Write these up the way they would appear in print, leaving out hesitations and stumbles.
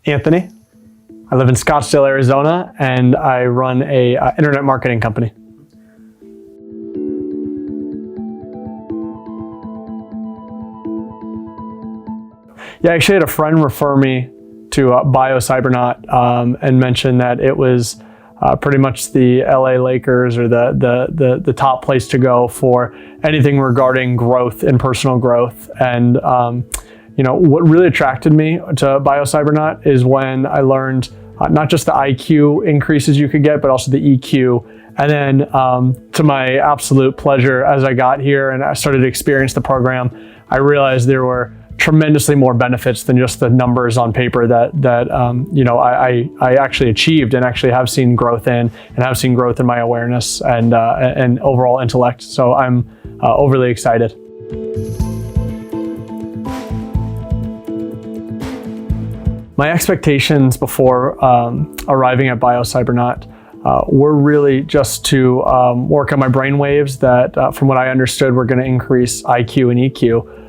Anthony. I live in Scottsdale, Arizona, and I run a internet marketing company. Yeah, I actually had a friend refer me to Biocybernaut and mention that it was pretty much the LA Lakers or the top place to go for anything regarding growth and personal growth. And what really attracted me to Biocybernaut is when I learned not just the IQ increases you could get, but also the EQ. And then to my absolute pleasure, as I got here and I started to experience the program, I realized there were tremendously more benefits than just the numbers on paper that I actually achieved and actually have seen growth in, and have seen growth in my awareness and overall intellect. So I'm overly excited. My expectations before arriving at Biocybernaut were really just to work on my brainwaves that, from what I understood, were going to increase IQ and EQ.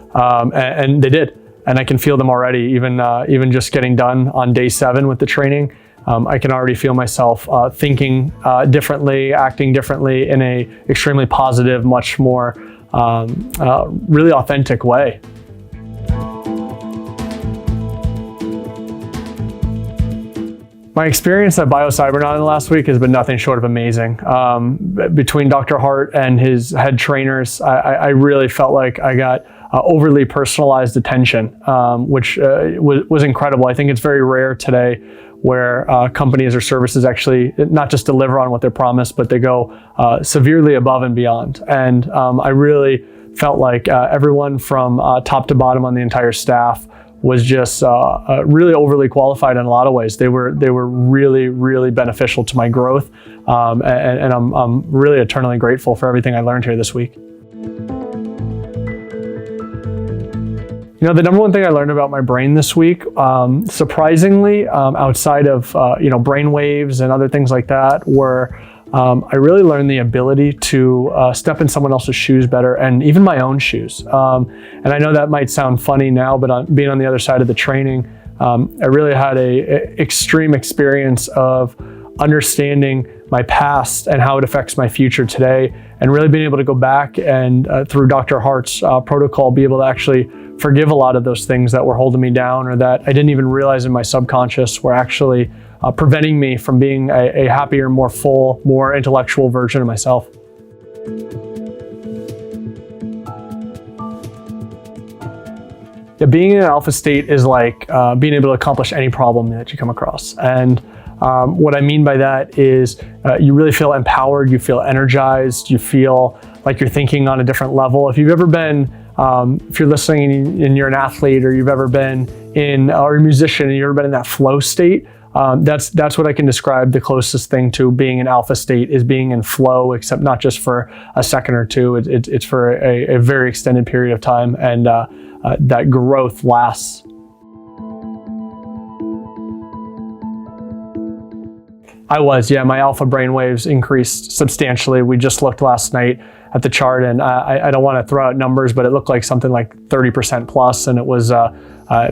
And they did, and I can feel them already. Even just getting done on day 7 with the training, I can already feel myself thinking differently, acting differently in a extremely positive, much more really authentic way. My experience at Biocybernaut in the last week has been nothing short of amazing. Between Dr. Hardt and his head trainers, I really felt like I got overly personalized attention, which was incredible. I think it's very rare today where companies or services actually not just deliver on what they promise, but they go severely above and beyond. And I really felt like everyone from top to bottom on the entire staff was just really overly qualified in a lot of ways. They were really, really beneficial to my growth, and I'm really eternally grateful for everything I learned here this week. The number one thing I learned about my brain this week, surprisingly, outside of brainwaves and other things like that, were I really learned the ability to step in someone else's shoes better, and even my own shoes. And I know that might sound funny now, but being on the other side of the training, I really had a extreme experience of understanding my past and how it affects my future today, and really being able to go back and through Dr. Hardt's protocol, be able to actually forgive a lot of those things that were holding me down, or that I didn't even realize in my subconscious were actually preventing me from being a happier, more full, more intellectual version of myself. Yeah, being in an alpha state is like being able to accomplish any problem that you come across. And what I mean by that is you really feel empowered, you feel energized, you feel like you're thinking on a different level. If you've ever been, if you're listening and you're an athlete, or you've ever been or a musician and you've ever been in that flow state, that's what I can describe the closest thing to being in alpha state, is being in flow, except not just for a second or two, it's for a very extended period of time, and that growth lasts. My alpha brainwaves increased substantially. We just looked last night at the chart, and I don't want to throw out numbers, but it looked like something like 30% plus, and it was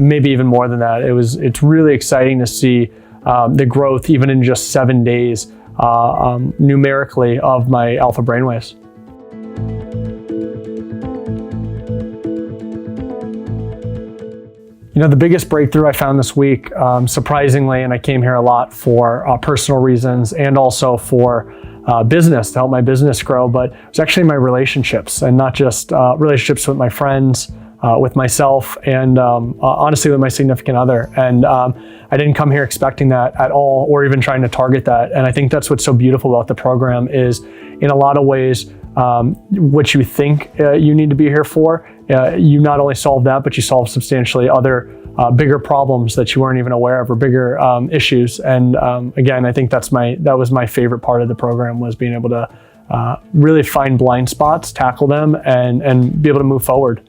maybe even more than that. It's really exciting to see the growth, even in just 7 days, numerically, of my alpha brainwaves. The biggest breakthrough I found this week, surprisingly, and I came here a lot for personal reasons and also for business, to help my business grow, but it was actually my relationships, and not just relationships with my friends, with myself, and honestly with my significant other. And I didn't come here expecting that at all, or even trying to target that. And I think that's what's so beautiful about the program is, in a lot of ways, what you think you need to be here for, you not only solve that, but you solve substantially other bigger problems that you weren't even aware of, or bigger issues. And again, I think that was my favorite part of the program, was being able to really find blind spots, tackle them, and be able to move forward.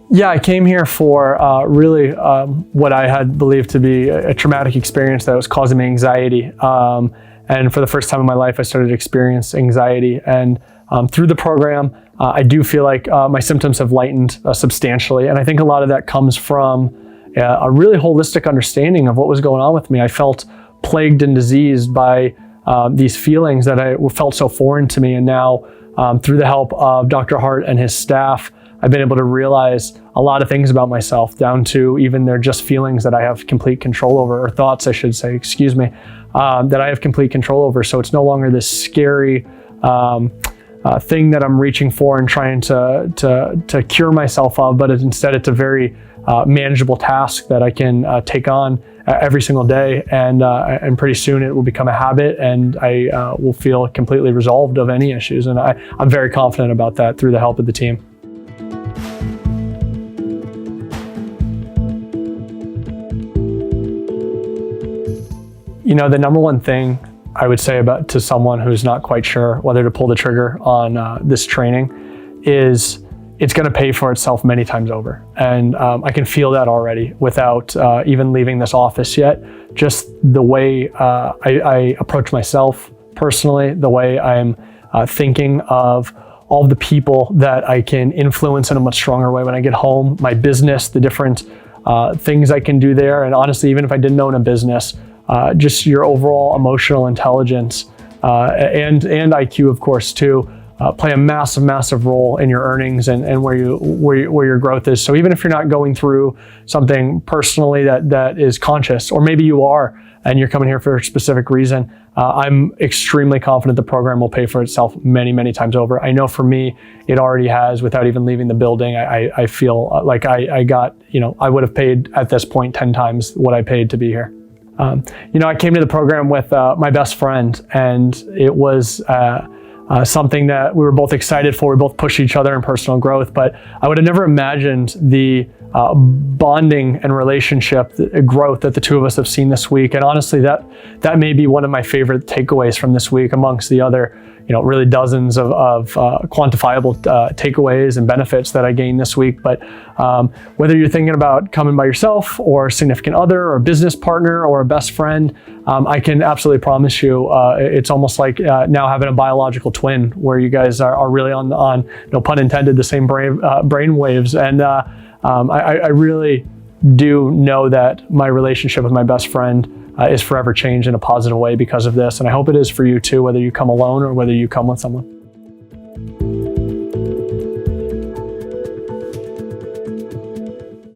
Yeah, I came here for really what I had believed to be a traumatic experience that was causing me anxiety. And for the first time in my life, I started to experience anxiety. And through the program, I do feel like my symptoms have lightened substantially. And I think a lot of that comes from a really holistic understanding of what was going on with me. I felt plagued and diseased by these feelings that I felt so foreign to me. And now through the help of Dr. Hardt and his staff, I've been able to realize a lot of things about myself, down to even they're just feelings that I have complete control over, or thoughts, I should say, excuse me, that I have complete control over. So it's no longer this scary thing that I'm reaching for and trying to cure myself of, but instead it's a very manageable task that I can take on every single day, and pretty soon it will become a habit, and I will feel completely resolved of any issues. And I'm very confident about that through the help of the team. You know, the number one thing I would say to someone who's not quite sure whether to pull the trigger on this training is it's going to pay for itself many times over. And I can feel that already without even leaving this office yet. Just the way I approach myself personally, the way I'm thinking of all of the people that I can influence in a much stronger way when I get home, my business, the different things I can do there. And honestly, even if I didn't own a business, just your overall emotional intelligence and IQ, of course, too, play a massive role in your earnings and where your growth is. So even if you're not going through something personally that is conscious, or maybe you are and you're coming here for a specific reason, I'm extremely confident the program will pay for itself many times over. I know for me, it already has without even leaving the building. I feel like I got, I would have paid at this point 10 times what I paid to be here. I came to the program with my best friend, and it was something that we were both excited for. We both pushed each other in personal growth, but I would have never imagined the bonding and relationship growth that the two of us have seen this week. And honestly, that may be one of my favorite takeaways from this week, amongst the other, really dozens of quantifiable takeaways and benefits that I gained this week. But whether you're thinking about coming by yourself, or a significant other, or a business partner, or a best friend, I can absolutely promise you it's almost like now having a biological twin, where you guys are really on no pun intended, the same brain waves. And I really do know that my relationship with my best friend is forever changed in a positive way because of this. And I hope it is for you too, whether you come alone or whether you come with someone.